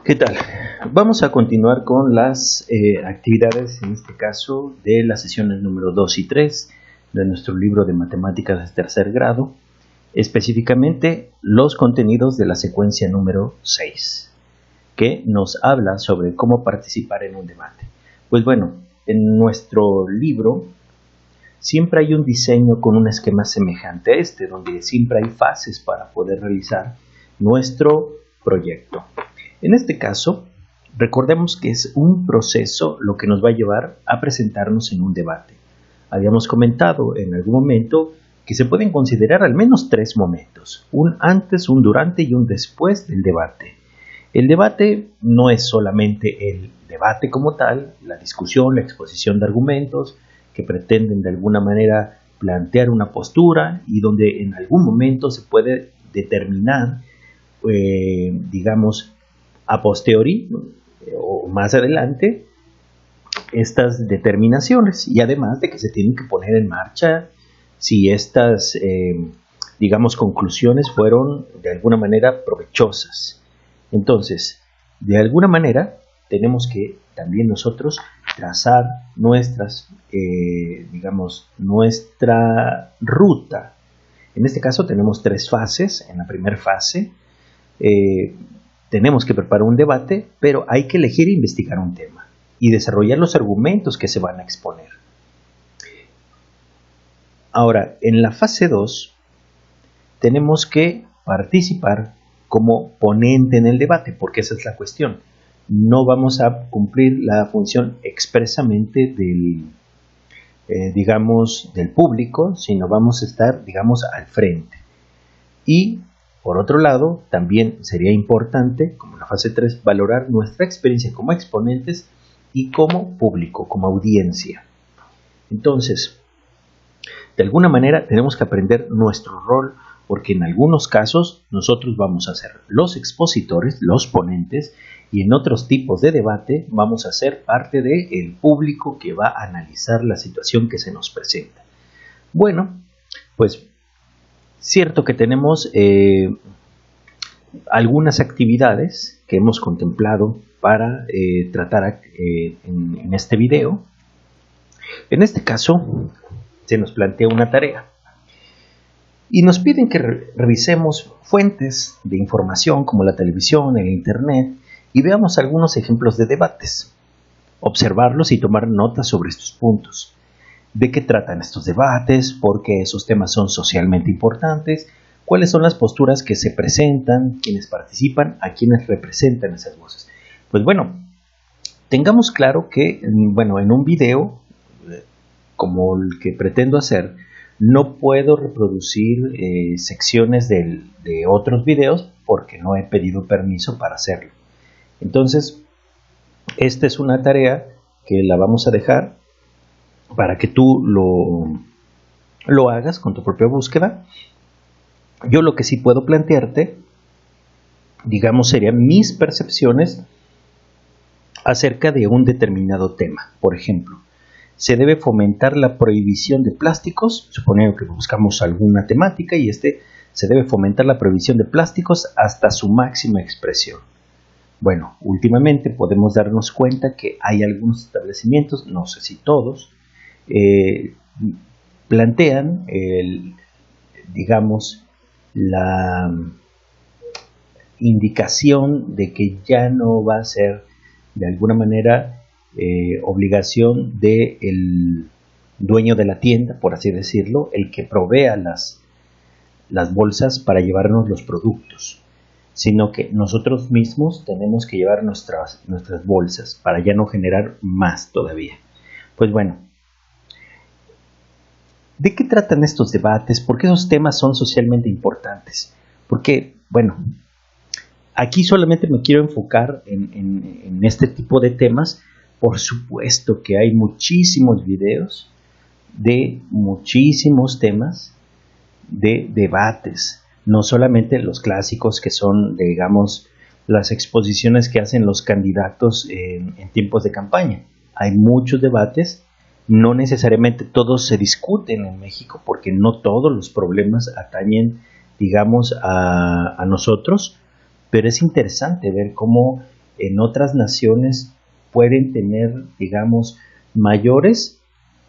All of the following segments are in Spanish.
¿Qué tal? Vamos a continuar con las actividades, en este caso, de las sesiones número 2 y 3 de nuestro libro de matemáticas de tercer grado, específicamente los contenidos de la secuencia número 6, que nos habla sobre cómo participar en un debate. Pues bueno, en nuestro libro siempre hay un diseño con un esquema semejante a este, donde siempre hay fases para poder realizar nuestro proyecto. En este caso, recordemos que es un proceso lo que nos va a llevar a presentarnos en un debate. Habíamos comentado en algún momento que se pueden considerar al menos 3 momentos: un antes, un durante y un después del debate. El debate no es solamente el debate como tal, la discusión, la exposición de argumentos que pretenden de alguna manera plantear una postura y donde en algún momento se puede determinar, digamos, a posteriori o más adelante estas determinaciones, y además de que se tienen que poner en marcha si estas digamos conclusiones fueron de alguna manera provechosas. Entonces, de alguna manera tenemos que también nosotros trazar nuestras digamos nuestra ruta. En este caso tenemos 3 fases. En la primera fase tenemos que preparar un debate, pero hay que elegir e investigar un tema y desarrollar los argumentos que se van a exponer. Ahora, en la fase 2, tenemos que participar como ponente en el debate, porque esa es la cuestión. No vamos a cumplir la función expresamente del, digamos, del público, sino vamos a estar, digamos, al frente. Y por otro lado, también sería importante, como en la fase 3, valorar nuestra experiencia como exponentes y como público, como audiencia. Entonces, de alguna manera tenemos que aprender nuestro rol, porque en algunos casos nosotros vamos a ser los expositores, los ponentes, y en otros tipos de debate vamos a ser parte del público que va a analizar la situación que se nos presenta. Bueno, pues cierto que tenemos algunas actividades que hemos contemplado para tratar en este video. En este caso, se nos plantea una tarea y nos piden que revisemos fuentes de información como la televisión, el internet, y veamos algunos ejemplos de debates, observarlos y tomar notas sobre estos puntos. ¿De qué tratan estos debates? ¿Por qué esos temas son socialmente importantes? ¿Cuáles son las posturas que se presentan? ¿Quiénes participan? ¿A quiénes representan esas voces? Pues bueno, tengamos claro que, bueno, en un video como el que pretendo hacer, no puedo reproducir secciones de otros videos porque no he pedido permiso para hacerlo. Entonces, esta es una tarea que la vamos a dejar para que tú lo hagas con tu propia búsqueda. Yo lo que sí puedo plantearte, digamos, serían mis percepciones acerca de un determinado tema. Por ejemplo, se debe fomentar la prohibición de plásticos, suponiendo que buscamos alguna temática, y se debe fomentar la prohibición de plásticos hasta su máxima expresión. Bueno, últimamente podemos darnos cuenta que hay algunos establecimientos, no sé si todos, plantean, digamos, la indicación de que ya no va a ser de alguna manera obligación del dueño de la tienda, por así decirlo, el que provea las bolsas para llevarnos los productos, sino que nosotros mismos tenemos que llevar nuestras bolsas para ya no generar más todavía. Pues bueno, ¿de qué tratan estos debates? ¿Por qué esos temas son socialmente importantes? Porque, bueno, aquí solamente me quiero enfocar en este tipo de temas. Por supuesto que hay muchísimos videos de muchísimos temas de debates, no solamente los clásicos que son, digamos, las exposiciones que hacen los candidatos en tiempos de campaña. Hay muchos debates. No necesariamente todos se discuten en México porque no todos los problemas atañen, digamos, a nosotros, pero es interesante ver cómo en otras naciones pueden tener, digamos, mayores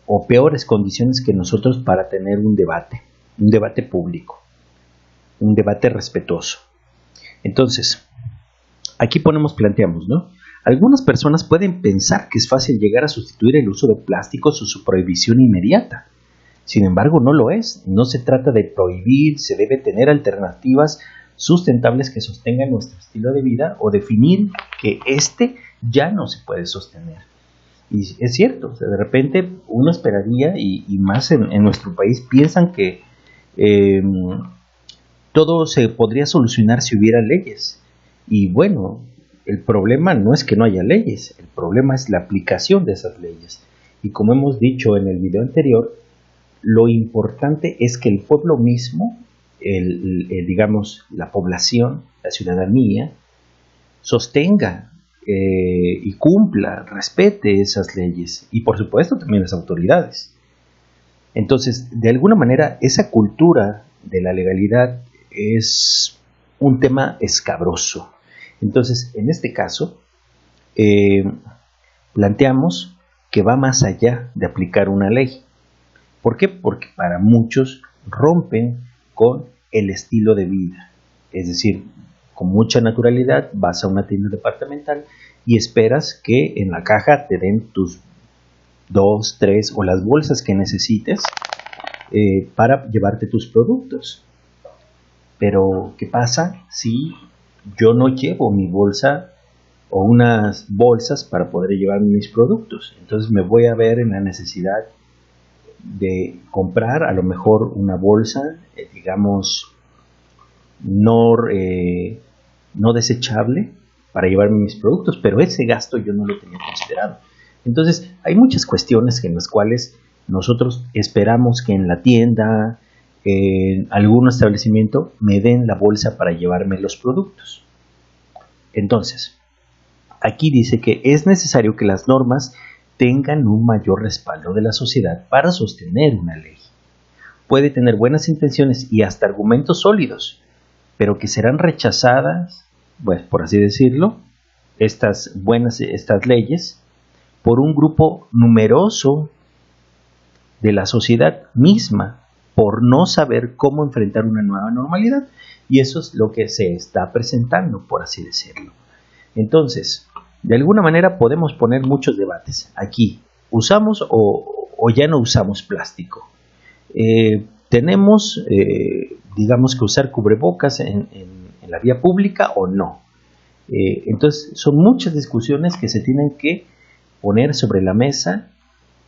o peores condiciones que nosotros para tener un debate público, un debate respetuoso. Entonces, aquí planteamos, ¿no? Algunas personas pueden pensar que es fácil llegar a sustituir el uso de plásticos o su prohibición inmediata. Sin embargo, no lo es. No se trata de prohibir, se debe tener alternativas sustentables que sostengan nuestro estilo de vida o definir que este ya no se puede sostener. Y es cierto, o sea, de repente uno esperaría, y más en nuestro país, piensan que todo se podría solucionar si hubiera leyes. Y bueno, el problema no es que no haya leyes, el problema es la aplicación de esas leyes. Y como hemos dicho en el video anterior, lo importante es que el pueblo mismo, digamos, la población, la ciudadanía, sostenga y cumpla, respete esas leyes. Y por supuesto también las autoridades. Entonces, de alguna manera, esa cultura de la legalidad es un tema escabroso. Entonces, en este caso, planteamos que va más allá de aplicar una ley. ¿Por qué? Porque para muchos rompen con el estilo de vida. Es decir, con mucha naturalidad vas a una tienda departamental y esperas que en la caja te den tus 2, 3 o las bolsas que necesites para llevarte tus productos. Pero, ¿qué pasa si yo no llevo mi bolsa o unas bolsas para poder llevar mis productos? Entonces me voy a ver en la necesidad de comprar a lo mejor una bolsa, digamos, no desechable para llevarme mis productos, pero ese gasto yo no lo tenía considerado. Entonces hay muchas cuestiones en las cuales nosotros esperamos que en la tienda, en algún establecimiento, me den la bolsa para llevarme los productos. Entonces, aquí dice que es necesario que las normas tengan un mayor respaldo de la sociedad para sostener una ley. Puede tener buenas intenciones y hasta argumentos sólidos, pero que serán rechazadas, pues por así decirlo, estas leyes, por un grupo numeroso de la sociedad misma, por no saber cómo enfrentar una nueva normalidad. Y eso es lo que se está presentando, por así decirlo. Entonces, de alguna manera podemos poner muchos debates. Aquí, ¿usamos o ya no usamos plástico? ¿Tenemos, digamos, que usar cubrebocas en la vía pública o no? Entonces, son muchas discusiones que se tienen que poner sobre la mesa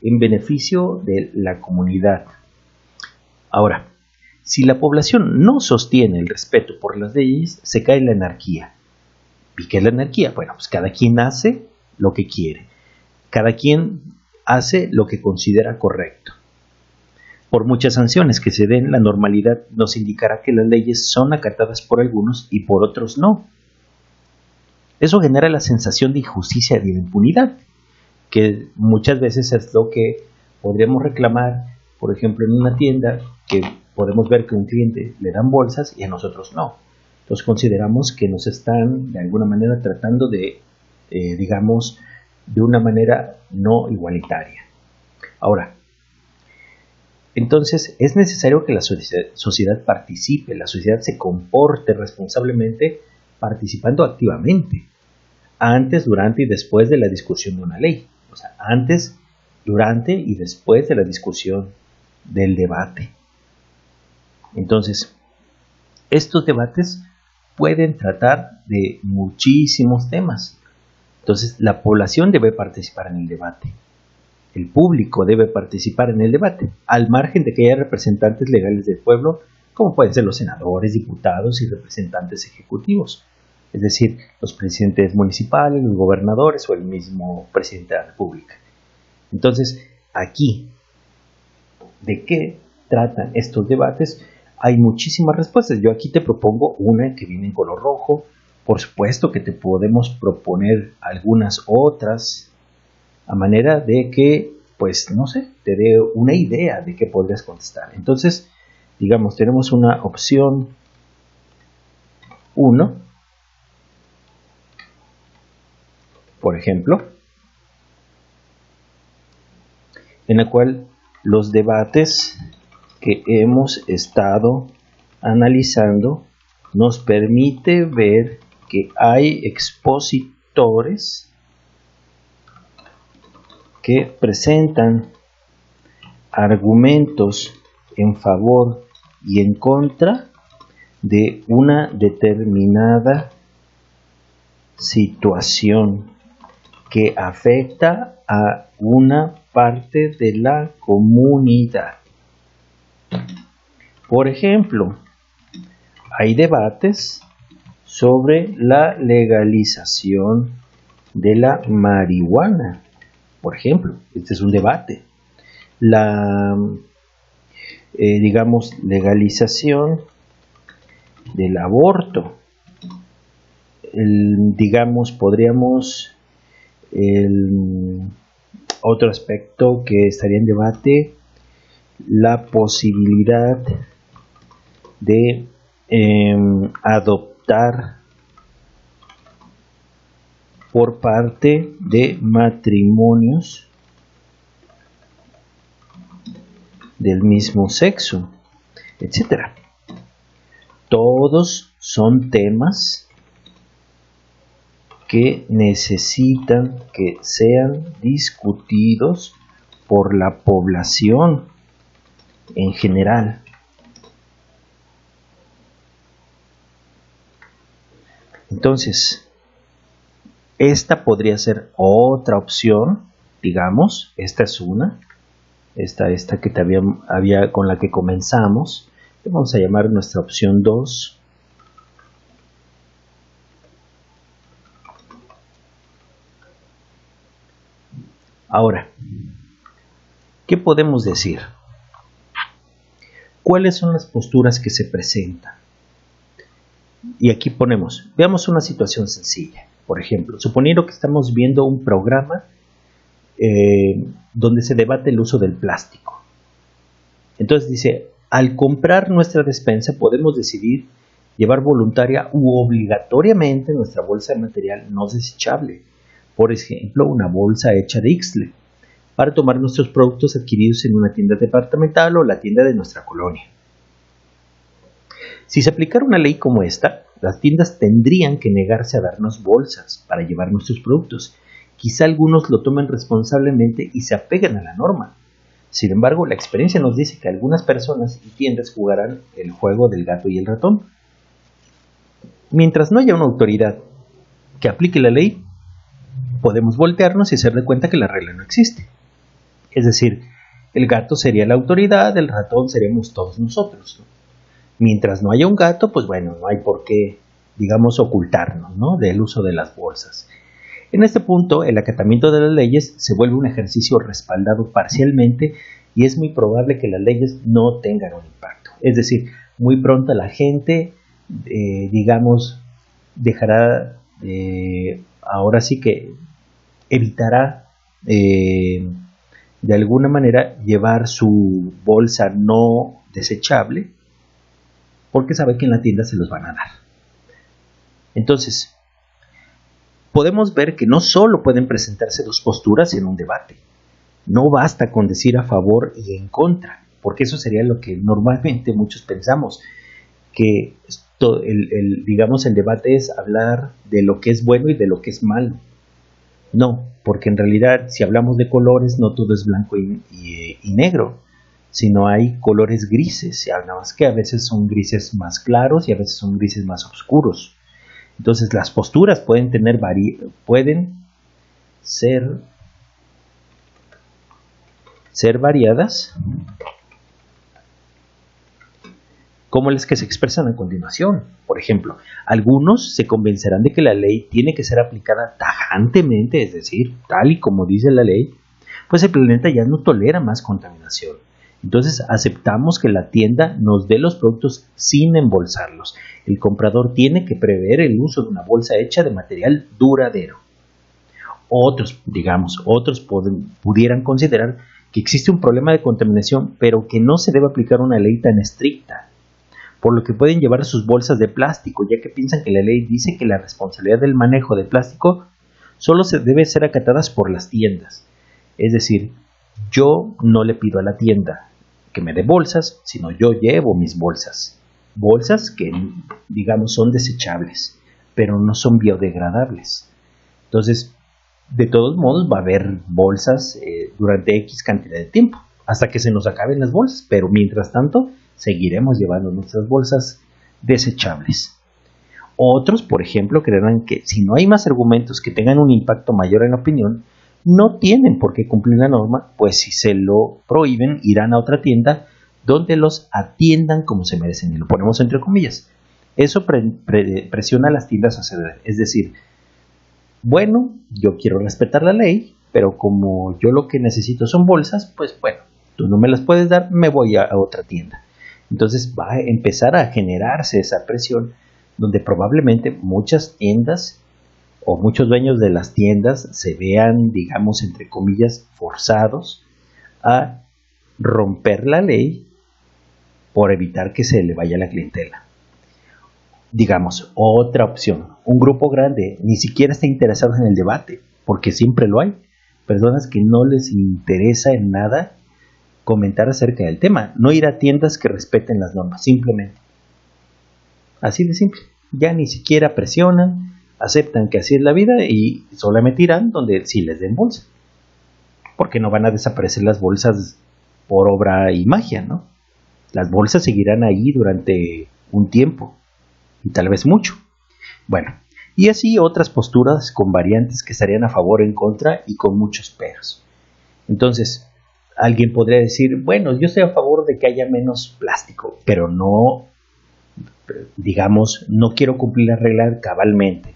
en beneficio de la comunidad. Ahora, si la población no sostiene el respeto por las leyes, se cae en la anarquía. ¿Y qué es la anarquía? Bueno, pues cada quien hace lo que quiere. Cada quien hace lo que considera correcto. Por muchas sanciones que se den, la normalidad nos indicará que las leyes son acatadas por algunos y por otros no. Eso genera la sensación de injusticia y de impunidad, que muchas veces es lo que podríamos reclamar, por ejemplo, en una tienda, que podemos ver que a un cliente le dan bolsas y a nosotros no. Entonces consideramos que nos están de alguna manera tratando de, digamos, de una manera no igualitaria. Ahora, entonces es necesario que la sociedad participe, la sociedad se comporte responsablemente, participando activamente, antes, durante y después de la discusión de una ley. O sea, antes, durante y después de la discusión del debate. Entonces, estos debates pueden tratar de muchísimos temas. Entonces, la población debe participar en el debate. El público debe participar en el debate, al margen de que haya representantes legales del pueblo, como pueden ser los senadores, diputados y representantes ejecutivos. Es decir, los presidentes municipales, los gobernadores o el mismo presidente de la República. Entonces, aquí, ¿de qué tratan estos debates? Hay muchísimas respuestas. Yo aquí te propongo una que viene en color rojo. Por supuesto que te podemos proponer algunas otras, a manera de que, pues, no sé, te dé una idea de qué podrías contestar. Entonces, digamos, tenemos una opción 1. por ejemplo, en la cual los debates que hemos estado analizando nos permite ver que hay expositores que presentan argumentos en favor y en contra de una determinada situación que afecta a una parte de la comunidad. Por ejemplo, hay debates sobre la legalización de la marihuana. Por ejemplo, este es un debate. La, legalización del aborto. Podríamos, otro aspecto que estaría en debate, la posibilidad de adoptar por parte de matrimonios del mismo sexo, etcétera. Todos son temas que necesitan que sean discutidos por la población en general. Entonces, esta podría ser otra opción, digamos, esta es una, esta que había con la que comenzamos, vamos a llamar nuestra opción 2. Ahora, ¿qué podemos decir? ¿Cuáles son las posturas que se presentan? Y aquí veamos una situación sencilla. Por ejemplo, suponiendo que estamos viendo un programa donde se debate el uso del plástico. Entonces dice, al comprar nuestra despensa podemos decidir llevar voluntaria u obligatoriamente nuestra bolsa de material no desechable. Por ejemplo, una bolsa hecha de Ixtle, para tomar nuestros productos adquiridos en una tienda departamental o la tienda de nuestra colonia. Si se aplicara una ley como esta, las tiendas tendrían que negarse a darnos bolsas para llevar nuestros productos. Quizá algunos lo tomen responsablemente y se apeguen a la norma. Sin embargo, la experiencia nos dice que algunas personas y tiendas jugarán el juego del gato y el ratón. Mientras no haya una autoridad que aplique la ley, podemos voltearnos y hacer de cuenta que la regla no existe. Es decir, el gato sería la autoridad, el ratón seríamos todos nosotros, ¿no? Mientras no haya un gato, pues bueno, no hay por qué, digamos, ocultarnos, ¿no?, del uso de las bolsas. En este punto, el acatamiento de las leyes se vuelve un ejercicio respaldado parcialmente y es muy probable que las leyes no tengan un impacto. Es decir, muy pronto la gente, dejará, ahora sí que evitará de alguna manera llevar su bolsa no desechable, porque sabe que en la tienda se los van a dar. Entonces, podemos ver que no solo pueden presentarse dos posturas en un debate. No basta con decir a favor y en contra, porque eso sería lo que normalmente muchos pensamos, que el debate es hablar de lo que es bueno y de lo que es malo. No, porque en realidad si hablamos de colores no todo es blanco y negro, sino hay colores grises, nada más que a veces son grises más claros y a veces son grises más oscuros. Entonces las posturas pueden ser variadas, como las que se expresan a continuación. Por ejemplo, algunos se convencerán de que la ley tiene que ser aplicada tajantemente, es decir, tal y como dice la ley, pues el planeta ya no tolera más contaminación. Entonces aceptamos que la tienda nos dé los productos sin embolsarlos. El comprador tiene que prever el uso de una bolsa hecha de material duradero. Otros pudieran considerar que existe un problema de contaminación, pero que no se debe aplicar una ley tan estricta, por lo que pueden llevar sus bolsas de plástico, ya que piensan que la ley dice que la responsabilidad del manejo de plástico solo se debe ser acatadas por las tiendas. Es decir, yo no le pido a la tienda que me dé bolsas, sino yo llevo mis bolsas. Bolsas que, digamos, son desechables, pero no son biodegradables. Entonces, de todos modos, va a haber bolsas durante X cantidad de tiempo, hasta que se nos acaben las bolsas, pero mientras tanto, seguiremos llevando nuestras bolsas desechables. Otros, por ejemplo, creerán que si no hay más argumentos que tengan un impacto mayor en la opinión, no tienen por qué cumplir la norma, pues si se lo prohíben, irán a otra tienda donde los atiendan como se merecen, y lo ponemos entre comillas. Eso presiona a las tiendas a ceder, es decir, bueno, yo quiero respetar la ley, pero como yo lo que necesito son bolsas, pues bueno, tú no me las puedes dar, me voy a otra tienda. Entonces va a empezar a generarse esa presión, donde probablemente muchas tiendas o muchos dueños de las tiendas se vean, digamos, entre comillas, forzados a romper la ley por evitar que se le vaya la clientela. Digamos, otra opción, un grupo grande ni siquiera está interesado en el debate, porque siempre lo hay, personas que no les interesa en nada comentar acerca del tema, no ir a tiendas que respeten las normas, simplemente. Así de simple, ya ni siquiera presionan, aceptan que así es la vida y solamente irán donde sí les den bolsa, porque no van a desaparecer las bolsas por obra y magia, ¿no? Las bolsas seguirán ahí durante un tiempo, y tal vez mucho. Bueno, y así otras posturas con variantes que estarían a favor o en contra y con muchos peros. Entonces, alguien podría decir, bueno, yo estoy a favor de que haya menos plástico, pero no, digamos, no quiero cumplir la regla cabalmente.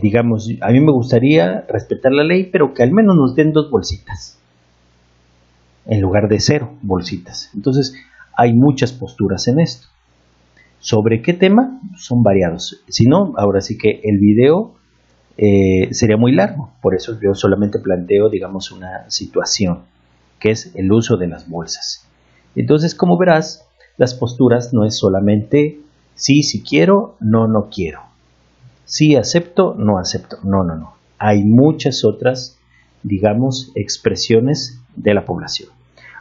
Digamos, a mí me gustaría respetar la ley, pero que al menos nos den 2 bolsitas, en lugar de 0 bolsitas. Entonces, hay muchas posturas en esto. ¿Sobre qué tema? Son variados. Si no, ahora sí que el video sería muy largo. Por eso yo solamente planteo, digamos, una situación, que es el uso de las bolsas. Entonces, como verás, las posturas no es solamente sí, sí quiero, no, no quiero. Sí acepto, no acepto. No, no, no. Hay muchas otras, digamos, expresiones de la población.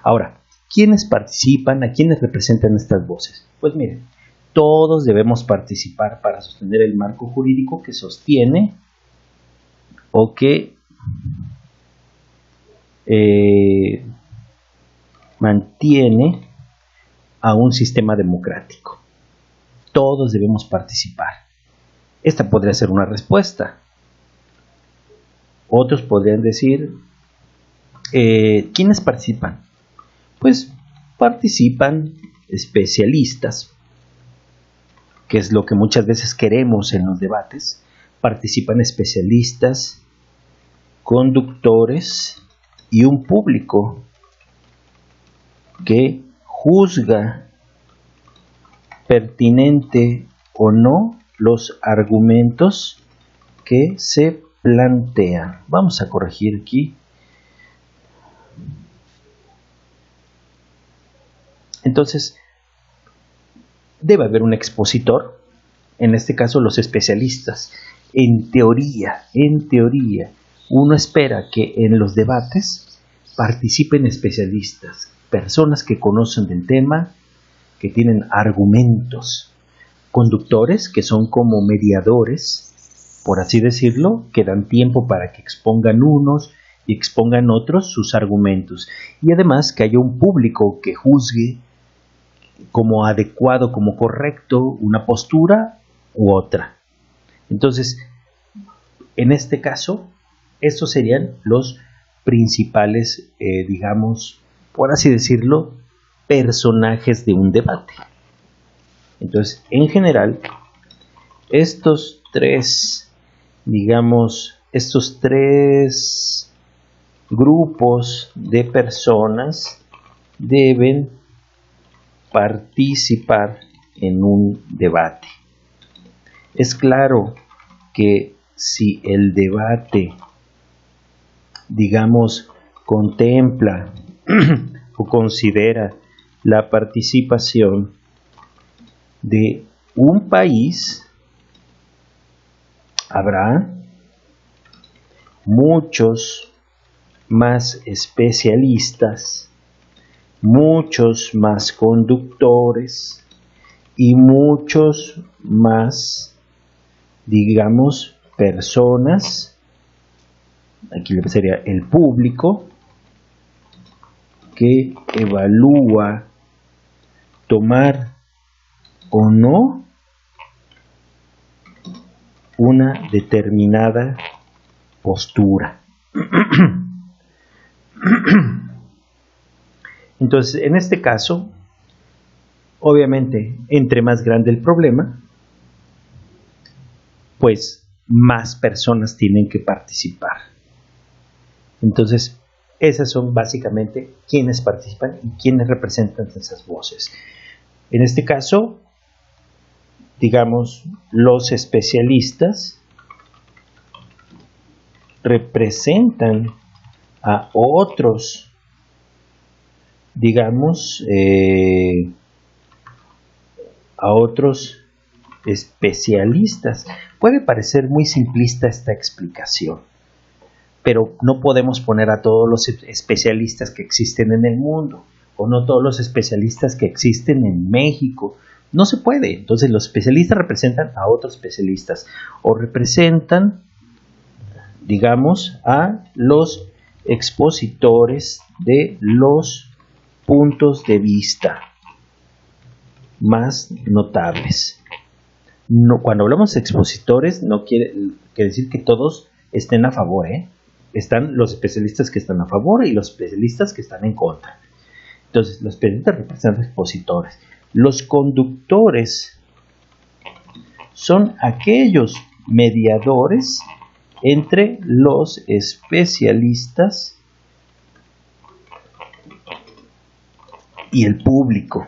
Ahora, ¿quiénes participan? ¿A quiénes representan estas voces? Pues miren, todos debemos participar para sostener el marco jurídico que sostiene o que mantiene a un sistema democrático. Todos debemos participar. Esta podría ser una respuesta. Otros podrían decir, ¿quiénes participan? Pues participan especialistas, que es lo que muchas veces queremos en los debates. Participan especialistas, conductores y un público que juzga pertinente o no los argumentos que se plantean. Vamos a corregir aquí. Entonces, debe haber un expositor, en este caso los especialistas. En teoría, uno espera que en los debates participen especialistas, personas que conocen del tema, que tienen argumentos, conductores que son como mediadores, por así decirlo, que dan tiempo para que expongan unos y expongan otros sus argumentos, y además que haya un público que juzgue como adecuado, como correcto, una postura u otra. Entonces, en este caso, estos serían los principales, digamos, por así decirlo, personajes de un debate. Entonces, en general, estos tres grupos de personas deben participar en un debate. Es claro que si el debate, digamos, contempla o considera la participación de un país, habrá muchos más especialistas, muchos más conductores y muchos más, digamos, personas, aquí sería el público, que evalúa tomar o no una determinada postura. Entonces, en este caso, obviamente, entre más grande el problema, pues más personas tienen que participar. Entonces, esas son básicamente quienes participan y quienes representan esas voces. En este caso, digamos, los especialistas representan a otros, digamos, a otros especialistas. Puede parecer muy simplista esta explicación, pero no podemos poner a todos los especialistas que existen en el mundo, o no todos los especialistas que existen en México. No se puede. Entonces los especialistas representan a otros especialistas, o representan, digamos, a los expositores de los puntos de vista más notables. No, cuando hablamos de expositores, no quiere decir que todos estén a favor, Están los especialistas que están a favor y los especialistas que están en contra. Entonces, los especialistas representan expositores. Los conductores son aquellos mediadores entre los especialistas y el público.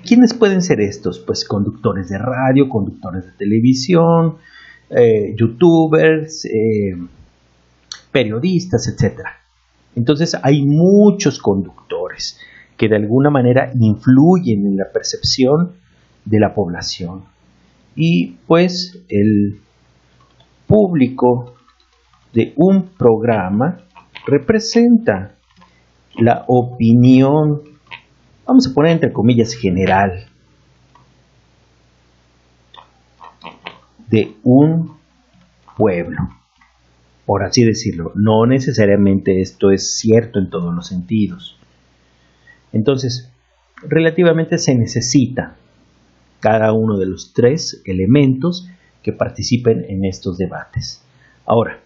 ¿Quiénes pueden ser estos? Pues conductores de radio, conductores de televisión, youtubers, periodistas, etc. Entonces hay muchos conductores que de alguna manera influyen en la percepción de la población. Y pues el público de un programa representa la opinión, vamos a poner entre comillas, general de un pueblo, por así decirlo. No necesariamente esto es cierto en todos los sentidos. Entonces, relativamente se necesita cada uno de los tres elementos que participen en estos debates. Ahora,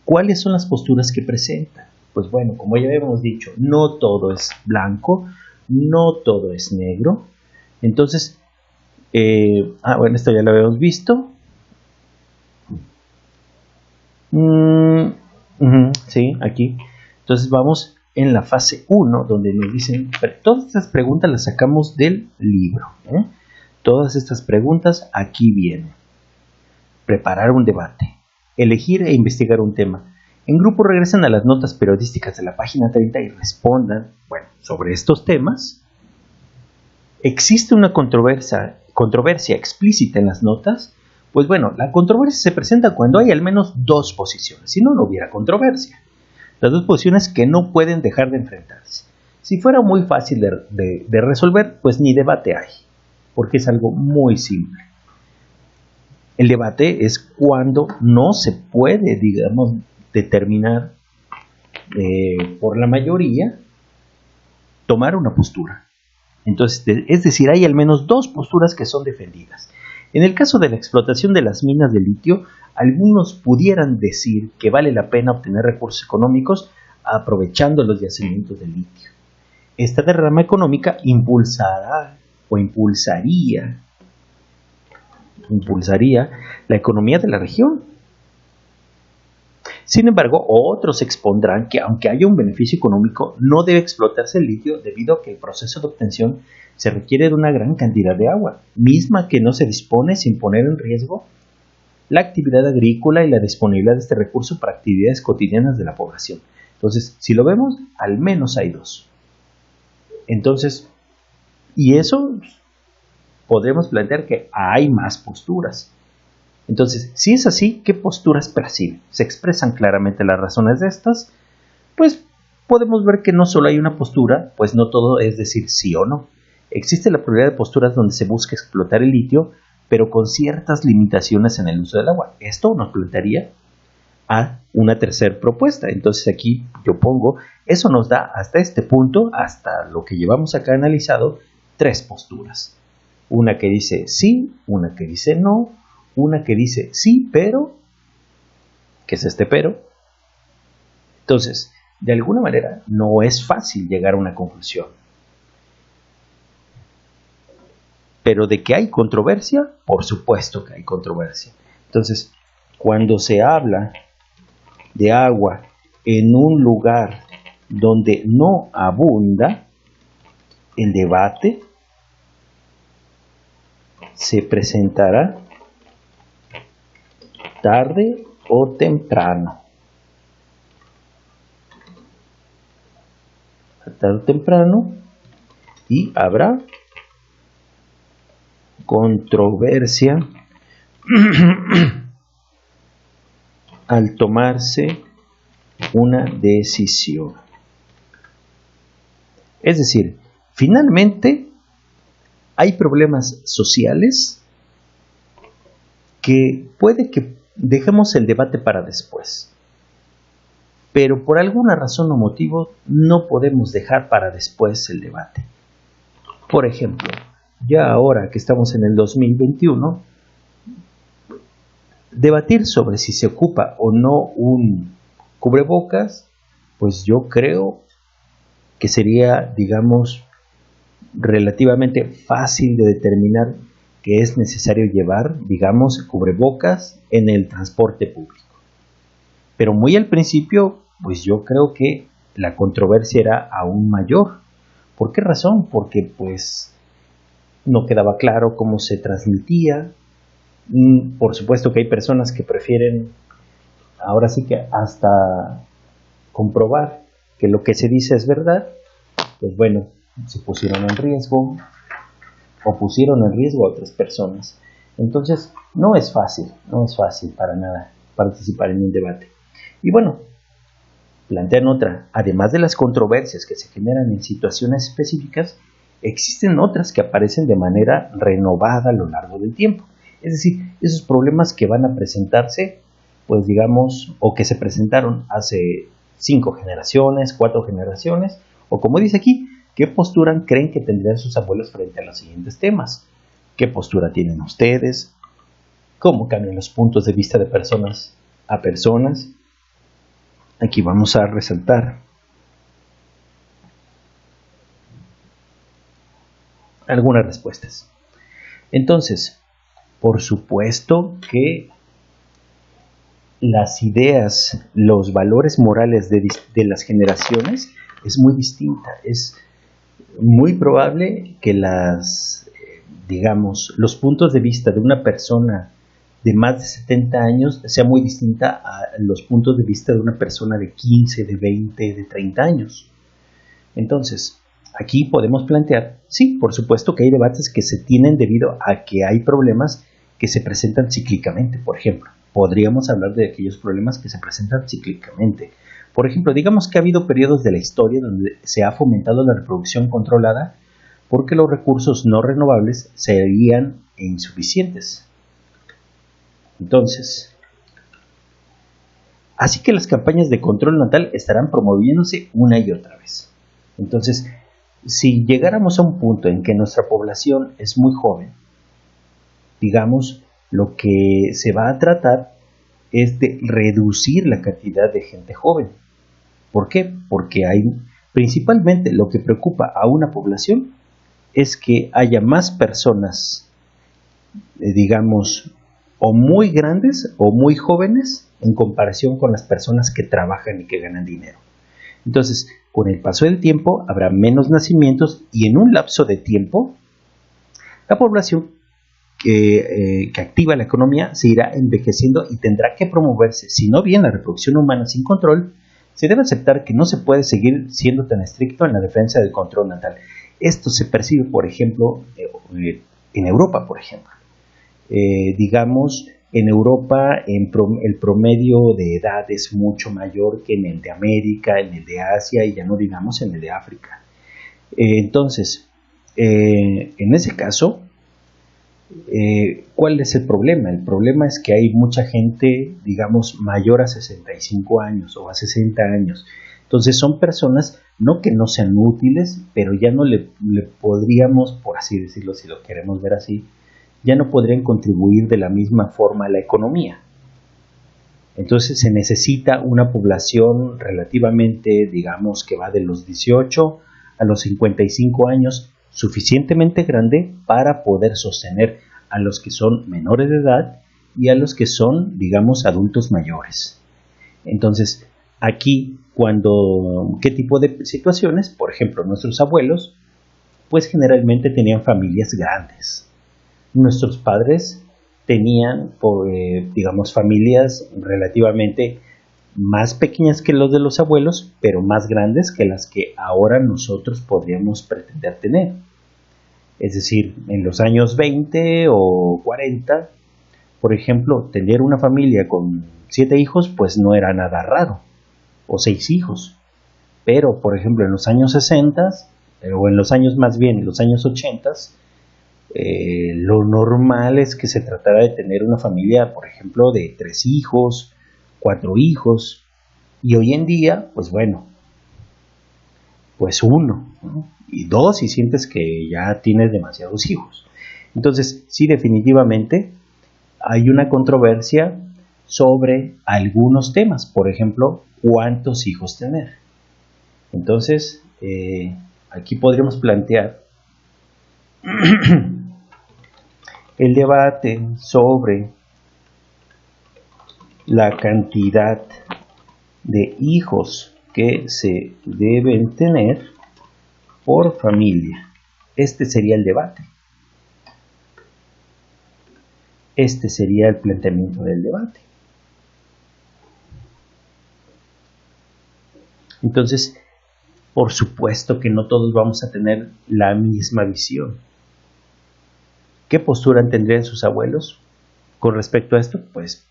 ¿cuáles son las posturas que presentan? Pues bueno, como ya habíamos dicho, no todo es blanco, no todo es negro. Entonces, bueno, esto ya lo habíamos visto. Sí, aquí. Entonces vamos en la fase 1, donde nos dicen, todas estas preguntas las sacamos del libro. Todas estas preguntas aquí vienen. Preparar un debate, elegir e investigar un tema. En grupo regresen a las notas periodísticas de la página 30 y respondan, bueno, sobre estos temas. ¿Existe una controversia explícita en las notas? Pues bueno, la controversia se presenta cuando hay al menos dos posiciones, si no, no hubiera controversia. Las dos posiciones que no pueden dejar de enfrentarse. Si fuera muy fácil de resolver, pues ni debate hay, porque es algo muy simple. El debate es cuando no se puede, digamos, determinar por la mayoría, tomar una postura. Entonces, es decir, hay al menos dos posturas que son defendidas. En el caso de la explotación de las minas de litio, algunos pudieran decir que vale la pena obtener recursos económicos aprovechando los yacimientos de litio. Esta derrama económica impulsaría la economía de la región. Sin embargo, otros expondrán que aunque haya un beneficio económico, no debe explotarse el litio debido a que el proceso de obtención se requiere de una gran cantidad de agua, misma que no se dispone sin poner en riesgo la actividad agrícola y la disponibilidad de este recurso para actividades cotidianas de la población. Entonces, si lo vemos, al menos hay dos. Entonces, y eso podremos plantear que hay más posturas. Entonces, si es así, ¿qué posturas percibe? ¿Se expresan claramente las razones de estas? Pues podemos ver que no solo hay una postura, pues no todo es decir sí o no. Existe la pluralidad de posturas donde se busca explotar el litio, pero con ciertas limitaciones en el uso del agua. Esto nos plantearía a una tercera propuesta. Entonces aquí yo pongo, eso nos da hasta este punto, hasta lo que llevamos acá analizado, 3 posturas. Una que dice sí, una que dice no, una que dice sí, pero, ¿qué es este pero? Entonces, de alguna manera, no es fácil llegar a una conclusión. Pero de que hay controversia, por supuesto que hay controversia. Entonces, cuando se habla de agua en un lugar donde no abunda, el debate se presentará tarde o temprano. Tarde o temprano, y habrá controversia al tomarse una decisión. Es decir, finalmente hay problemas sociales que puede que dejemos el debate para después, pero por alguna razón o motivo no podemos dejar para después el debate. Por ejemplo, ya ahora que estamos en el 2021, debatir sobre si se ocupa o no un cubrebocas, pues yo creo que sería, digamos, relativamente fácil de determinar que es necesario llevar, digamos, cubrebocas en el transporte público. Pero muy al principio, pues yo creo que la controversia era aún mayor. ¿Por qué razón? Porque pues no quedaba claro cómo se transmitía. Por supuesto que hay personas que prefieren, ahora sí que hasta comprobar que lo que se dice es verdad, pues bueno, se pusieron en riesgo o pusieron en riesgo a otras personas. Entonces, no es fácil para nada participar en un debate. Y bueno, plantean otra, además de las controversias que se generan en situaciones específicas, existen otras que aparecen de manera renovada a lo largo del tiempo. Es decir, esos problemas que van a presentarse, pues digamos, o que se presentaron hace 5 generaciones, 4 generaciones, o como dice aquí, ¿qué postura creen que tendrían sus abuelos frente a los siguientes temas? ¿Qué postura tienen ustedes? ¿Cómo cambian los puntos de vista de personas a personas? Aquí vamos a resaltar algunas respuestas. Entonces, por supuesto que las ideas, los valores morales de las generaciones es muy distinta. Es muy probable que digamos, los puntos de vista de una persona de más de 70 años sea muy distinta a los puntos de vista de una persona de 15, de 20, de 30 años. Entonces, aquí podemos plantear, sí, por supuesto que hay debates que se tienen debido a que hay problemas que se presentan cíclicamente. Por ejemplo, podríamos hablar de aquellos problemas que se presentan cíclicamente. Por ejemplo, digamos que ha habido periodos de la historia donde se ha fomentado la reproducción controlada porque los recursos no renovables serían insuficientes. Entonces, así que las campañas de control natal estarán promoviéndose una y otra vez. Entonces, si llegáramos a un punto en que nuestra población es muy joven, digamos, lo que se va a tratar es de reducir la cantidad de gente joven. ¿Por qué? Porque principalmente lo que preocupa a una población es que haya más personas, digamos, o muy grandes o muy jóvenes en comparación con las personas que trabajan y que ganan dinero. Entonces, con el paso del tiempo habrá menos nacimientos y en un lapso de tiempo la población que activa la economía se irá envejeciendo y tendrá que promoverse. Si no bien la reproducción humana sin control, se debe aceptar que no se puede seguir siendo tan estricto en la defensa del control natal. Esto se percibe, por ejemplo, en Europa, por ejemplo. Digamos, En Europa el promedio de edad es mucho mayor que en el de América, en el de Asia y ya no digamos en el de África. Entonces, en ese caso, ¿cuál es el problema? El problema es que hay mucha gente, digamos, mayor a 65 años o a 60 años. Entonces son personas, no que no sean útiles, pero ya no le podríamos, por así decirlo, si lo queremos ver así, ya no podrían contribuir de la misma forma a la economía. Entonces se necesita una población relativamente, digamos, que va de los 18 a los 55 años, suficientemente grande para poder sostener a los que son menores de edad y a los que son, digamos, adultos mayores. Entonces, aquí, ¿qué tipo de situaciones? Por ejemplo, nuestros abuelos, pues generalmente tenían familias grandes. Nuestros padres tenían, digamos, familias relativamente más pequeñas que los de los abuelos, pero más grandes que las que ahora nosotros podríamos pretender tener. Es decir, en los años 20 o 40, por ejemplo, tener una familia con 7 hijos, pues no era nada raro, o 6 hijos. Pero, por ejemplo, en los años 60, o en los años más bien, los años 80, lo normal es que se tratara de tener una familia, por ejemplo, de 3 hijos, 4 hijos, y hoy en día, pues bueno, pues 1, ¿no? Y 2 si sientes que ya tienes demasiados hijos. Entonces, sí, definitivamente hay una controversia sobre algunos temas, por ejemplo, cuántos hijos tener. Entonces, aquí podríamos plantear el debate sobre la cantidad de hijos que se deben tener por familia. Este sería el debate. Este sería el planteamiento del debate. Entonces, por supuesto que no todos vamos a tener la misma visión. ¿Qué postura tendrían sus abuelos con respecto a esto? Pues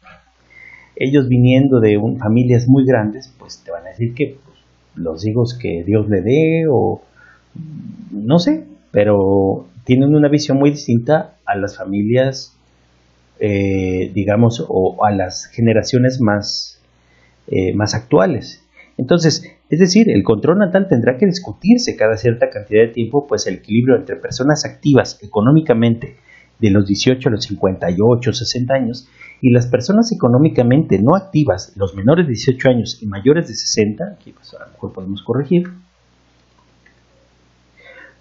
ellos viniendo de familias muy grandes, pues te van a decir que pues, los hijos que Dios le dé o no sé, pero tienen una visión muy distinta a las familias, digamos, o a las generaciones más actuales. Entonces, es decir, el control natal tendrá que discutirse cada cierta cantidad de tiempo, pues el equilibrio entre personas activas económicamente de los 18 a los 58, 60 años y las personas económicamente no activas, los menores de 18 años y mayores de 60, aquí pues a lo mejor podemos corregir.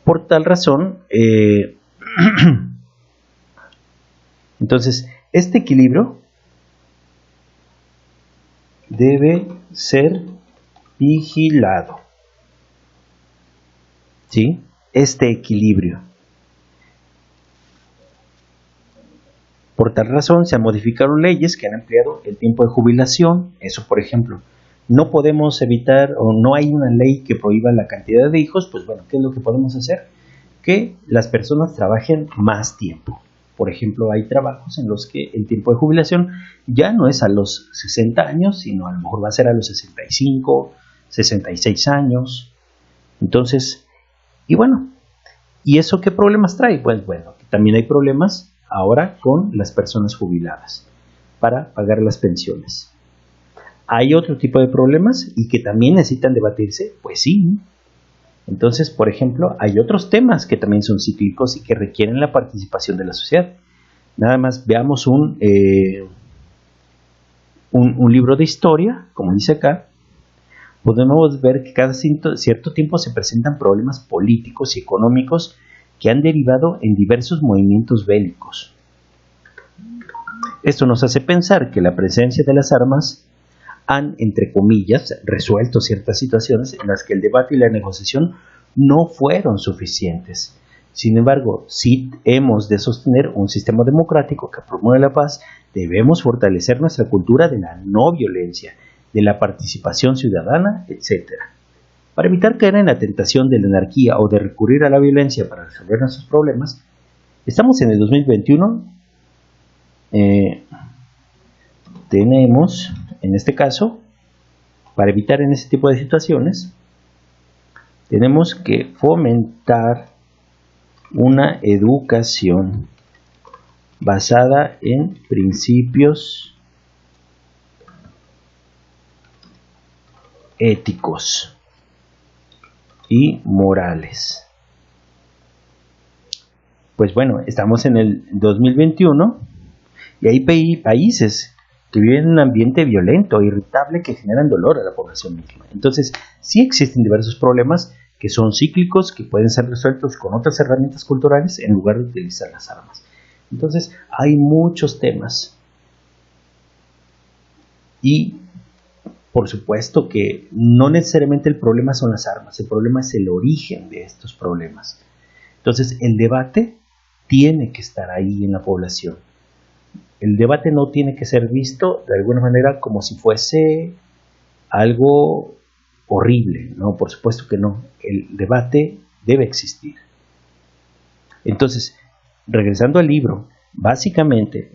Por tal razón, entonces, este equilibrio debe ser vigilado. ¿Sí? Este equilibrio. Por tal razón, se han modificado leyes que han ampliado el tiempo de jubilación. Eso, por ejemplo, no podemos evitar o no hay una ley que prohíba la cantidad de hijos. Pues bueno, ¿qué es lo que podemos hacer? Que las personas trabajen más tiempo. Por ejemplo, hay trabajos en los que el tiempo de jubilación ya no es a los 60 años, sino a lo mejor va a ser a los 65, 66 años. Entonces, y bueno, ¿y eso qué problemas trae? Pues bueno, también hay problemas ahora con las personas jubiladas para pagar las pensiones. ¿Hay otro tipo de problemas y que también necesitan debatirse? Pues sí. Entonces, por ejemplo, hay otros temas que también son cíclicos y que requieren la participación de la sociedad. Nada más veamos un libro de historia, como dice acá. Podemos ver que cada cierto tiempo se presentan problemas políticos y económicos que han derivado en diversos movimientos bélicos. Esto nos hace pensar que la presencia de las armas han, entre comillas, resuelto ciertas situaciones en las que el debate y la negociación no fueron suficientes. Sin embargo, si hemos de sostener un sistema democrático que promueve la paz, debemos fortalecer nuestra cultura de la no violencia, de la participación ciudadana, etc. Para evitar caer en la tentación de la anarquía o de recurrir a la violencia para resolver nuestros problemas, estamos en el 2021. tenemos, en este caso, para evitar en este tipo de situaciones, tenemos que fomentar una educación basada en principios éticos y morales. Pues bueno, estamos en el 2021 y hay países que viven en un ambiente violento e irritable que generan dolor a la población misma. Entonces, sí existen diversos problemas que son cíclicos, que pueden ser resueltos con otras herramientas culturales en lugar de utilizar las armas. Entonces, hay muchos temas. Y, por supuesto que no necesariamente el problema son las armas, el problema es el origen de estos problemas. Entonces, el debate tiene que estar ahí en la población. El debate no tiene que ser visto de alguna manera como si fuese algo horrible, no, por supuesto que no. El debate debe existir. Entonces, regresando al libro, básicamente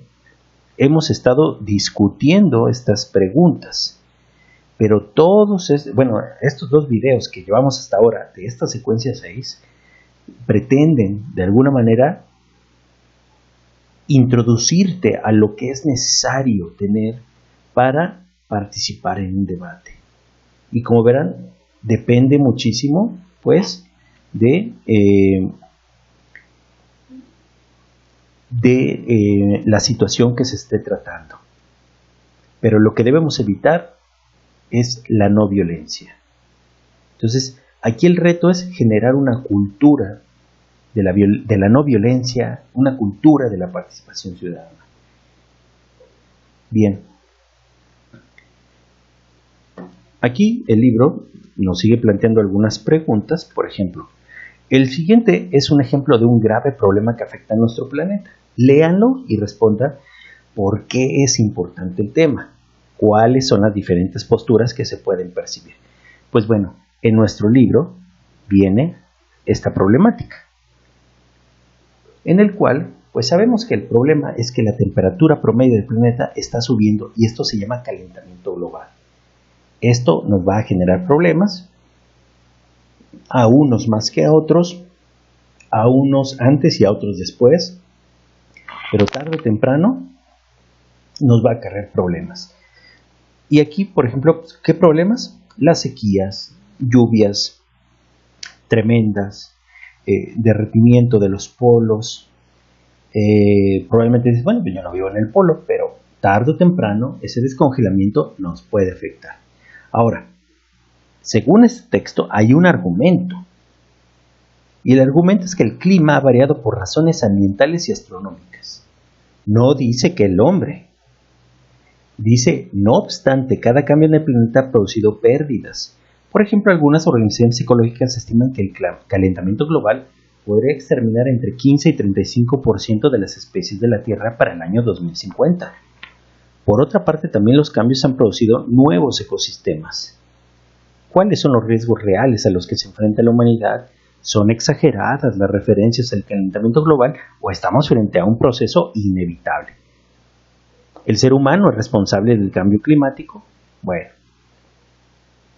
hemos estado discutiendo estas preguntas, pero estos dos videos que llevamos hasta ahora de esta secuencia 6 pretenden de alguna manera introducirte a lo que es necesario tener para participar en un debate. Y como verán, depende muchísimo, pues, de la situación que se esté tratando. Pero lo que debemos evitar es la no violencia. Entonces, aquí el reto es generar una cultura de la no violencia, una cultura de la participación ciudadana. Bien. Aquí el libro nos sigue planteando algunas preguntas. Por ejemplo, el siguiente es un ejemplo de un grave problema que afecta a nuestro planeta. Léanlo y respondan por qué es importante el tema, cuáles son las diferentes posturas que se pueden percibir. Pues bueno, en nuestro libro viene esta problemática, en el cual pues sabemos que el problema es que la temperatura promedio del planeta está subiendo y esto se llama calentamiento global. Esto nos va a generar problemas, a unos más que a otros, a unos antes y a otros después, pero tarde o temprano nos va a acarrear problemas. Y aquí, por ejemplo, ¿qué problemas? Las sequías, lluvias tremendas, derretimiento de los polos. Probablemente dices, bueno, yo no vivo en el polo, pero tarde o temprano ese descongelamiento nos puede afectar. Ahora, según este texto hay un argumento, y el argumento es que el clima ha variado por razones ambientales y astronómicas. No dice que el hombre. Dice, no obstante, cada cambio en el planeta ha producido pérdidas. Por ejemplo, algunas organizaciones ecológicas estiman que el calentamiento global podría exterminar entre 15 y 35% de las especies de la Tierra para el año 2050. Por otra parte, también los cambios han producido nuevos ecosistemas. ¿Cuáles son los riesgos reales a los que se enfrenta la humanidad? ¿Son exageradas las referencias al calentamiento global o estamos frente a un proceso inevitable? ¿El ser humano es responsable del cambio climático? Bueno,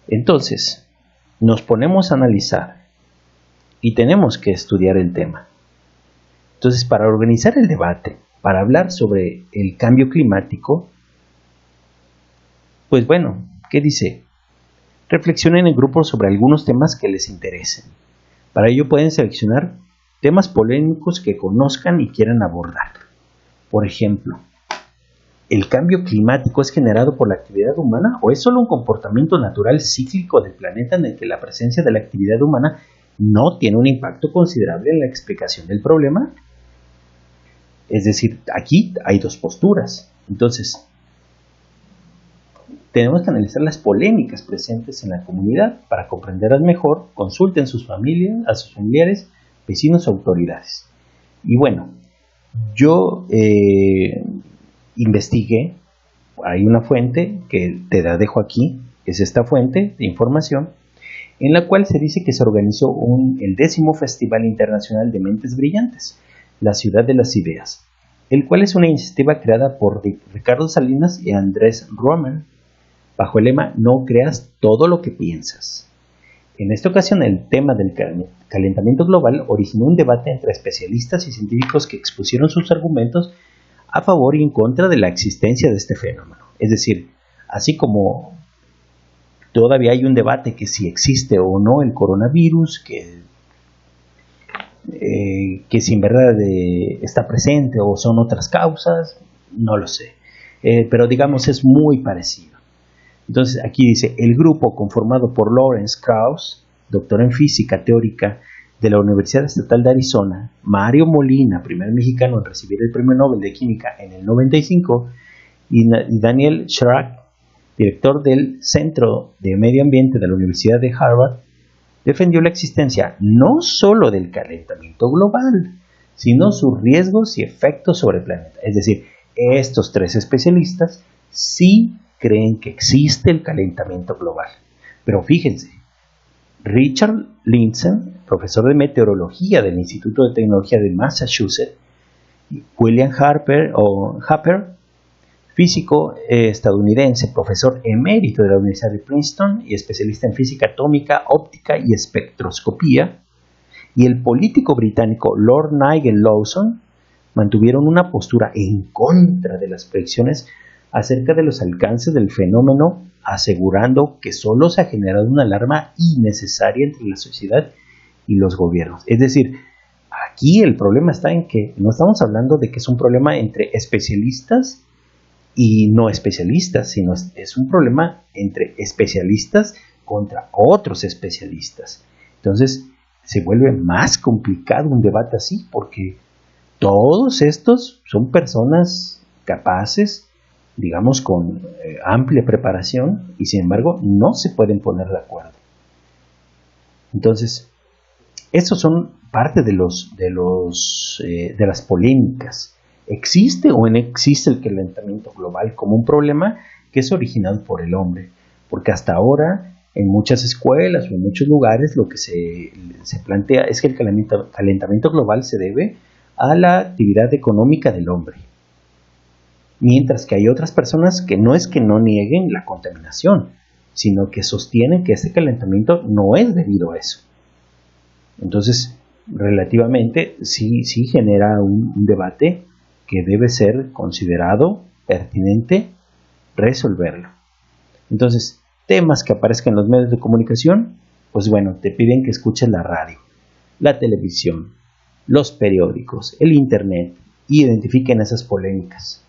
entonces nos ponemos a analizar y tenemos que estudiar el tema. Entonces, para organizar el debate, para hablar sobre el cambio climático, pues bueno, ¿qué dice? Reflexionen en grupos sobre algunos temas que les interesen. Para ello pueden seleccionar temas polémicos que conozcan y quieran abordar. Por ejemplo, ¿el cambio climático es generado por la actividad humana o es solo un comportamiento natural cíclico del planeta en el que la presencia de la actividad humana no tiene un impacto considerable en la explicación del problema? Es decir, aquí hay dos posturas. Entonces, tenemos que analizar las polémicas presentes en la comunidad para comprenderlas mejor. Consulten a sus familiares, vecinos o autoridades. Y bueno, yo investigué, hay una fuente que te la dejo aquí, es esta fuente de información, en la cual se dice que se organizó el 10º Festival Internacional de Mentes Brillantes, la Ciudad de las Ideas. el cual es una iniciativa creada por Ricardo Salinas y Andrés Roman, bajo el lema "No creas todo lo que piensas". En esta ocasión, el tema del calentamiento global originó un debate entre especialistas y científicos que expusieron sus argumentos a favor y en contra de la existencia de este fenómeno. Es decir, así como todavía hay un debate que si existe o no el coronavirus, que si en verdad está presente o son otras causas, no lo sé. Pero digamos es muy parecido. Entonces aquí dice, el grupo conformado por Lawrence Krauss, doctor en física teórica de la Universidad Estatal de Arizona, Mario Molina, primer mexicano en recibir el Premio Nobel de Química en el 95, y Daniel Schrack, director del Centro de Medio Ambiente de la Universidad de Harvard, defendió la existencia no solo del calentamiento global, sino sus riesgos y efectos sobre el planeta. Es decir, estos tres especialistas sí creen que existe el calentamiento global. Pero fíjense, Richard Lindzen, profesor de meteorología del Instituto de Tecnología de Massachusetts, William Harper, físico estadounidense, profesor emérito de la Universidad de Princeton y especialista en física atómica, óptica y espectroscopía, y el político británico Lord Nigel Lawson, mantuvieron una postura en contra de las predicciones acerca de los alcances del fenómeno, asegurando que solo se ha generado una alarma innecesaria entre la sociedad y los gobiernos. Es decir, aquí el problema está en que no estamos hablando de que es un problema entre especialistas y no especialistas, sino es un problema entre especialistas contra otros especialistas. Entonces se vuelve más complicado un debate así, porque todos estos son personas capaces, digamos, con amplia preparación, y sin embargo no se pueden poner de acuerdo. Entonces, estos son parte de las polémicas. ¿Existe o no existe el calentamiento global como un problema que es originado por el hombre? Porque hasta ahora, en muchas escuelas o en muchos lugares, lo que se plantea es que el calentamiento global se debe a la actividad económica del hombre. Mientras que hay otras personas que no es que no nieguen la contaminación, sino que sostienen que este calentamiento no es debido a eso. Entonces, relativamente, sí genera un debate que debe ser considerado pertinente resolverlo. Entonces, temas que aparezcan en los medios de comunicación, pues bueno, te piden que escuches la radio, la televisión, los periódicos, el internet, y identifiquen esas polémicas.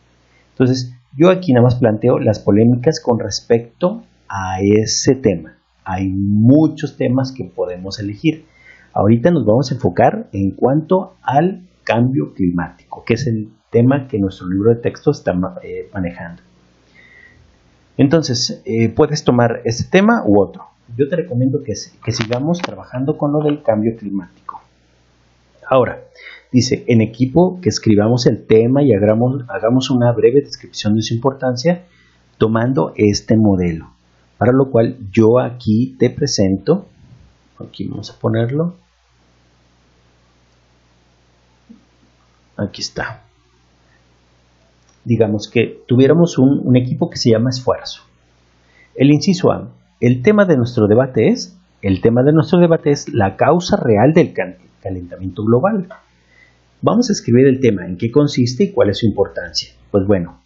Entonces, yo aquí nada más planteo las polémicas con respecto a ese tema. Hay muchos temas que podemos elegir. Ahorita nos vamos a enfocar en cuanto al cambio climático, que es el tema que nuestro libro de texto está manejando. Entonces, puedes tomar este tema u otro. Yo te recomiendo que sigamos trabajando con lo del cambio climático. Ahora, dice, en equipo que escribamos el tema y hagamos una breve descripción de su importancia tomando este modelo. Para lo cual yo aquí te presento, aquí vamos a ponerlo, aquí está. Digamos que tuviéramos un equipo que se llama esfuerzo. El inciso A, el tema de nuestro debate es la causa real del calentamiento global. Vamos a escribir el tema, en qué consiste y cuál es su importancia. Pues bueno,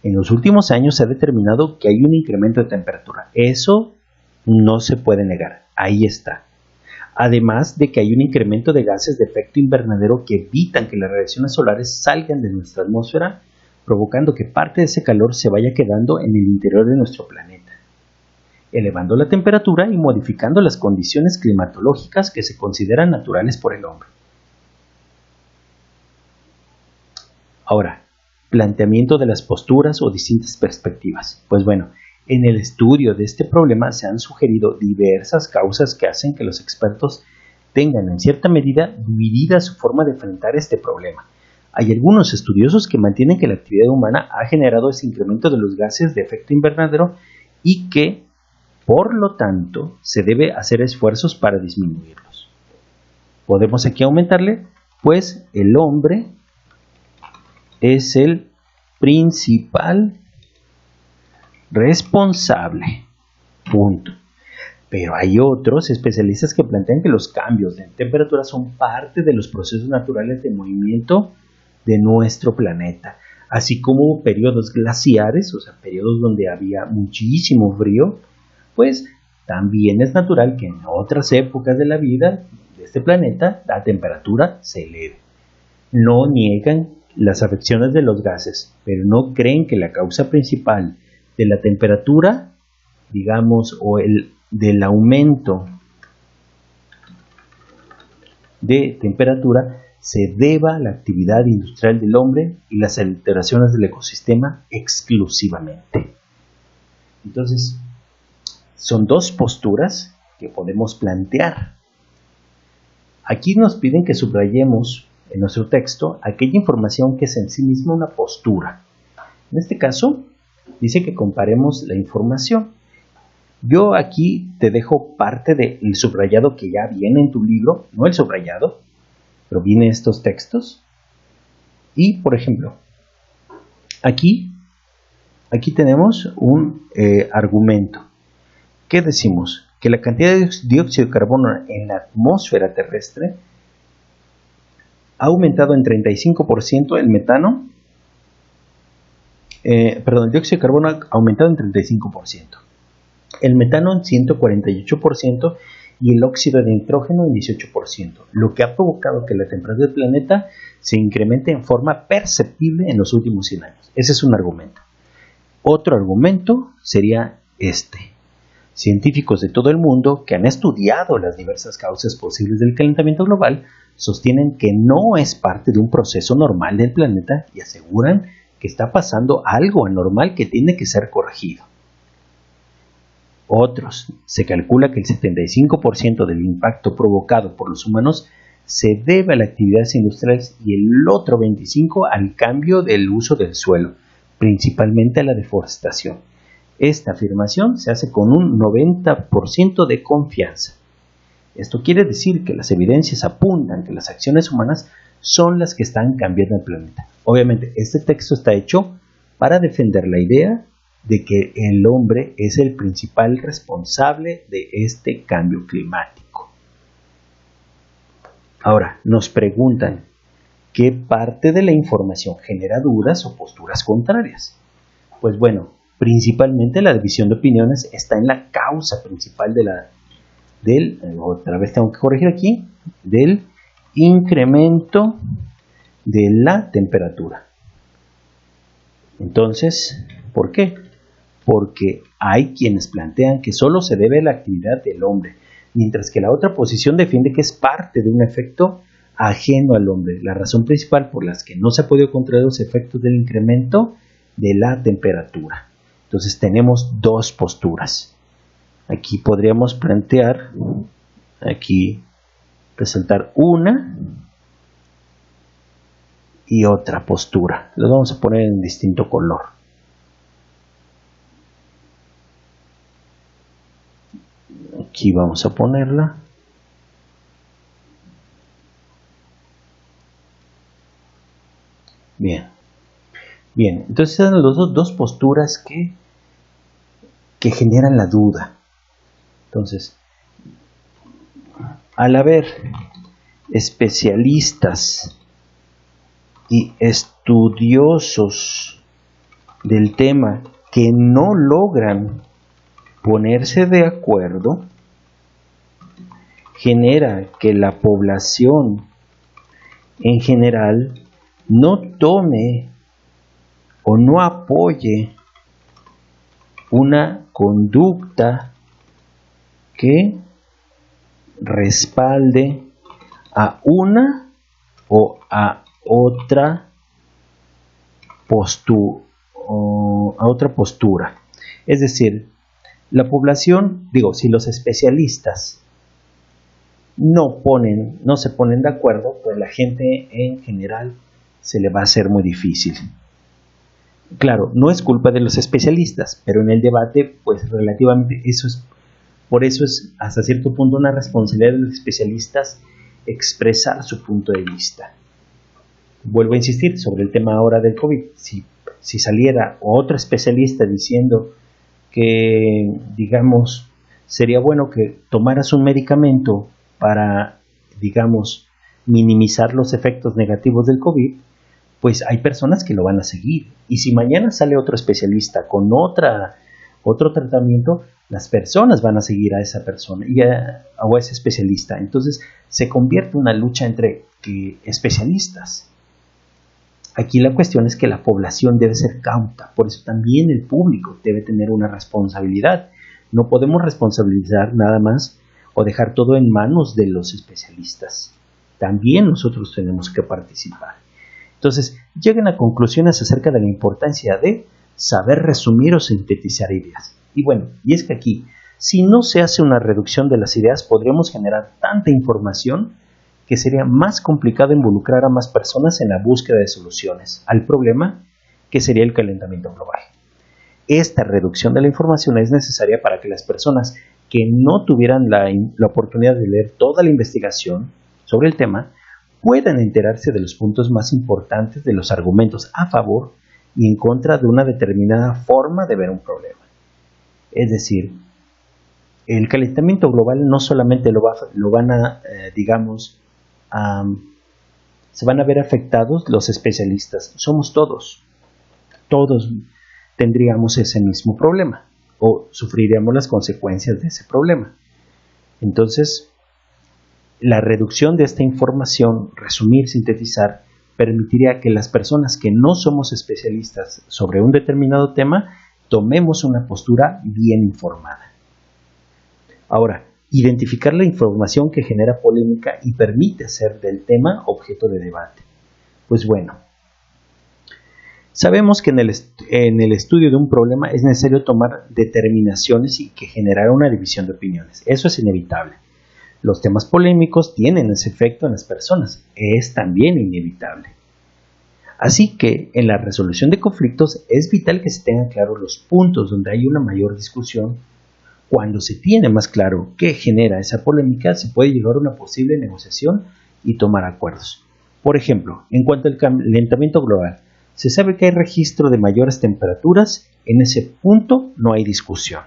en los últimos años se ha determinado que hay un incremento de temperatura. Eso no se puede negar, ahí está. Además de que hay un incremento de gases de efecto invernadero que evitan que las radiaciones solares salgan de nuestra atmósfera, provocando que parte de ese calor se vaya quedando en el interior de nuestro planeta, elevando la temperatura y modificando las condiciones climatológicas que se consideran naturales por el hombre. Ahora, planteamiento de las posturas o distintas perspectivas. Pues bueno, en el estudio de este problema se han sugerido diversas causas que hacen que los expertos tengan en cierta medida dividida su forma de enfrentar este problema. Hay algunos estudiosos que mantienen que la actividad humana ha generado ese incremento de los gases de efecto invernadero y que, por lo tanto, se debe hacer esfuerzos para disminuirlos. Podemos aquí aumentarle, pues el hombre es el principal responsable. Punto. Pero hay otros especialistas que plantean que los cambios de temperatura son parte de los procesos naturales de movimiento de nuestro planeta, así como periodos glaciares, o sea, periodos donde había muchísimo frío, pues también es natural que en otras épocas de la vida de este planeta la temperatura se eleve. No niegan las afecciones de los gases, pero no creen que la causa principal de la temperatura, digamos, o del aumento de temperatura se deba a la actividad industrial del hombre y las alteraciones del ecosistema exclusivamente. Entonces, son dos posturas que podemos plantear. Aquí nos piden que subrayemos en nuestro texto aquella información que es en sí misma una postura. En este caso, dice que comparemos la información. Yo aquí te dejo parte del subrayado que ya viene en tu libro, no el subrayado, pero vienen estos textos. Y, por ejemplo, aquí tenemos un argumento. ¿Qué decimos? Que la cantidad de dióxido de carbono en la atmósfera terrestre ha aumentado en 35%, el metano, el dióxido de carbono ha aumentado en 35%. El metano en 148% y el óxido de nitrógeno en 18%, lo que ha provocado que la temperatura del planeta se incremente en forma perceptible en los últimos 100 años. Ese es un argumento. Otro argumento sería este. Científicos de todo el mundo que han estudiado las diversas causas posibles del calentamiento global sostienen que no es parte de un proceso normal del planeta y aseguran que está pasando algo anormal que tiene que ser corregido. Otros, se calcula que el 75% del impacto provocado por los humanos se debe a las actividades industriales y el otro 25% al cambio del uso del suelo, principalmente a la deforestación. Esta afirmación se hace con un 90% de confianza. Esto quiere decir que las evidencias apuntan que las acciones humanas son las que están cambiando el planeta. Obviamente, este texto está hecho para defender la idea de que el hombre es el principal responsable de este cambio climático. Ahora, nos preguntan, ¿qué parte de la información genera dudas o posturas contrarias? Pues bueno, principalmente la división de opiniones está en la causa principal otra vez tengo que corregir aquí, del incremento de la temperatura. Entonces, ¿por qué? Porque hay quienes plantean que solo se debe a la actividad del hombre, mientras que la otra posición defiende que es parte de un efecto ajeno al hombre, la razón principal por la que no se ha podido controlar los efectos del incremento de la temperatura. Entonces tenemos dos posturas. Aquí podríamos plantear, resaltar una y otra postura. Lo vamos a poner en distinto color. Aquí vamos a ponerla. Bien, entonces son las dos posturas que generan la duda. Entonces, al haber especialistas y estudiosos del tema que no logran ponerse de acuerdo, genera que la población en general no tome o no apoye una conducta que respalde a una o a otra postura. Es decir, la población, si los especialistas no se ponen de acuerdo, pues la gente en general se le va a hacer muy difícil. Claro, no es culpa de los especialistas, pero en el debate, pues relativamente por eso es hasta cierto punto una responsabilidad de los especialistas expresar su punto de vista. Vuelvo a insistir sobre el tema ahora del COVID. Si saliera otro especialista diciendo que, digamos, sería bueno que tomaras un medicamento para, digamos, minimizar los efectos negativos del COVID, pues hay personas que lo van a seguir. Y si mañana sale otro especialista con otro tratamiento, las personas van a seguir a esa persona o a ese especialista. Entonces se convierte en una lucha entre especialistas. Aquí la cuestión es que la población debe ser cauta, por eso también el público debe tener una responsabilidad. No podemos responsabilizar nada más o dejar todo en manos de los especialistas. También nosotros tenemos que participar. Entonces, lleguen a conclusiones acerca de la importancia de saber resumir o sintetizar ideas. Y bueno, y es que aquí, si no se hace una reducción de las ideas, podríamos generar tanta información que sería más complicado involucrar a más personas en la búsqueda de soluciones al problema que sería el calentamiento global. Esta reducción de la información es necesaria para que las personas que no tuvieran la oportunidad de leer toda la investigación sobre el tema puedan enterarse de los puntos más importantes de los argumentos a favor y en contra de una determinada forma de ver un problema. Es decir, el calentamiento global no solamente lo van a, digamos, se van a ver afectados los especialistas, somos todos tendríamos ese mismo problema o sufriríamos las consecuencias de ese problema. Entonces, la reducción de esta información, resumir, sintetizar, permitiría que las personas que no somos especialistas sobre un determinado tema tomemos una postura bien informada. Ahora, identificar la información que genera polémica y permite hacer del tema objeto de debate. Pues bueno, sabemos que en el estudio de un problema es necesario tomar determinaciones y que generar una división de opiniones. Eso es inevitable. Los temas polémicos tienen ese efecto en las personas. Es también inevitable. Así que en la resolución de conflictos es vital que se tengan claros los puntos donde hay una mayor discusión. Cuando se tiene más claro qué genera esa polémica, se puede llegar a una posible negociación y tomar acuerdos. Por ejemplo, en cuanto al calentamiento global, se sabe que hay registro de mayores temperaturas, en ese punto no hay discusión.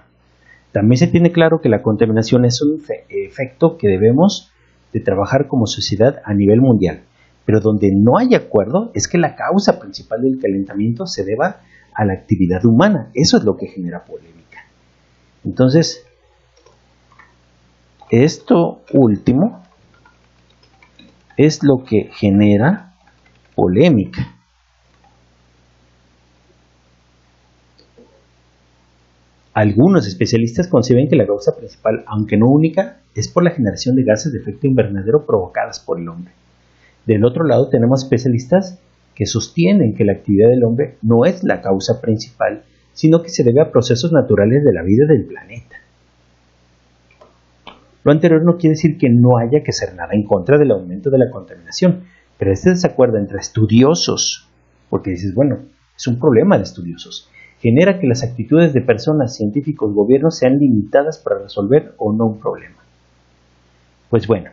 También se tiene claro que la contaminación es un efecto que debemos de trabajar como sociedad a nivel mundial, pero donde no hay acuerdo es que la causa principal del calentamiento se deba a la actividad humana. Eso es lo que genera polémica. Entonces, esto último es lo que genera polémica. Algunos especialistas conciben que la causa principal, aunque no única, es por la generación de gases de efecto invernadero provocadas por el hombre. Del otro lado tenemos especialistas que sostienen que la actividad del hombre no es la causa principal, sino que se debe a procesos naturales de la vida del planeta. Lo anterior no quiere decir que no haya que hacer nada en contra del aumento de la contaminación, pero este desacuerdo entre estudiosos, porque dices, bueno, es un problema de estudiosos, genera que las actitudes de personas, científicos, gobiernos sean limitadas para resolver o no un problema. Pues bueno,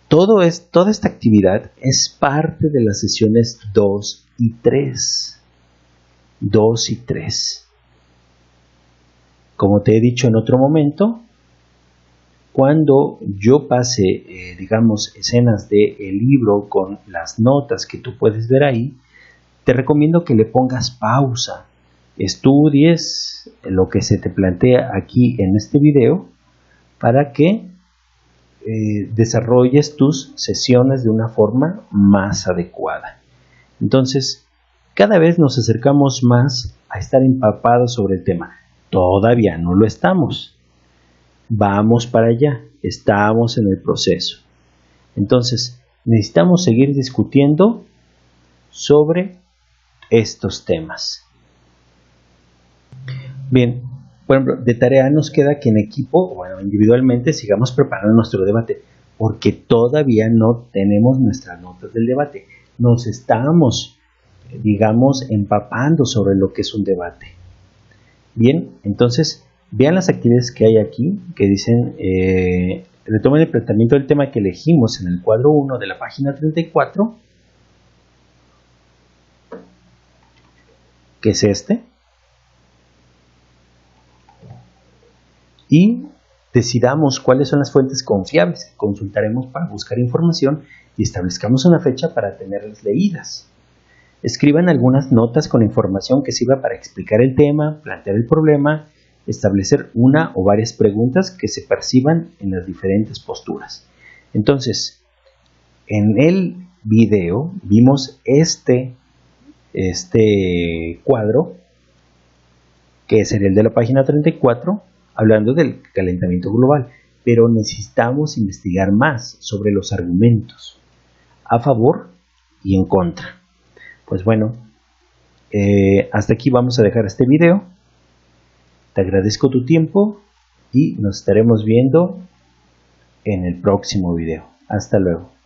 toda esta actividad es parte de las sesiones 2 y 3. 2 y 3. Como te he dicho en otro momento, cuando yo pase, digamos, escenas del libro con las notas que tú puedes ver ahí, te recomiendo que le pongas pausa, estudies lo que se te plantea aquí en este video para que desarrolles tus sesiones de una forma más adecuada. Entonces, cada vez nos acercamos más a estar empapados sobre el tema. Todavía no lo estamos. Vamos para allá. Estamos en el proceso. Entonces, necesitamos seguir discutiendo sobre estos temas. Bien, por ejemplo, de tarea nos queda que en equipo o individualmente sigamos preparando nuestro debate, porque todavía no tenemos nuestras notas del debate. Nos estamos, digamos, empapando sobre lo que es un debate. Bien, entonces, vean las actividades que hay aquí, que dicen Retomen el planteamiento del tema que elegimos en el cuadro 1 de la página 34, que es este, y decidamos cuáles son las fuentes confiables que consultaremos para buscar información y establezcamos una fecha para tenerlas leídas. Escriban algunas notas con información que sirva para explicar el tema, plantear el problema, establecer una o varias preguntas que se perciban en las diferentes posturas. Entonces, en el video vimos este cuadro, que sería el de la página 34, hablando del calentamiento global, pero necesitamos investigar más sobre los argumentos a favor y en contra. Pues bueno, hasta aquí vamos a dejar este video. Te agradezco tu tiempo y nos estaremos viendo en el próximo video. Hasta luego.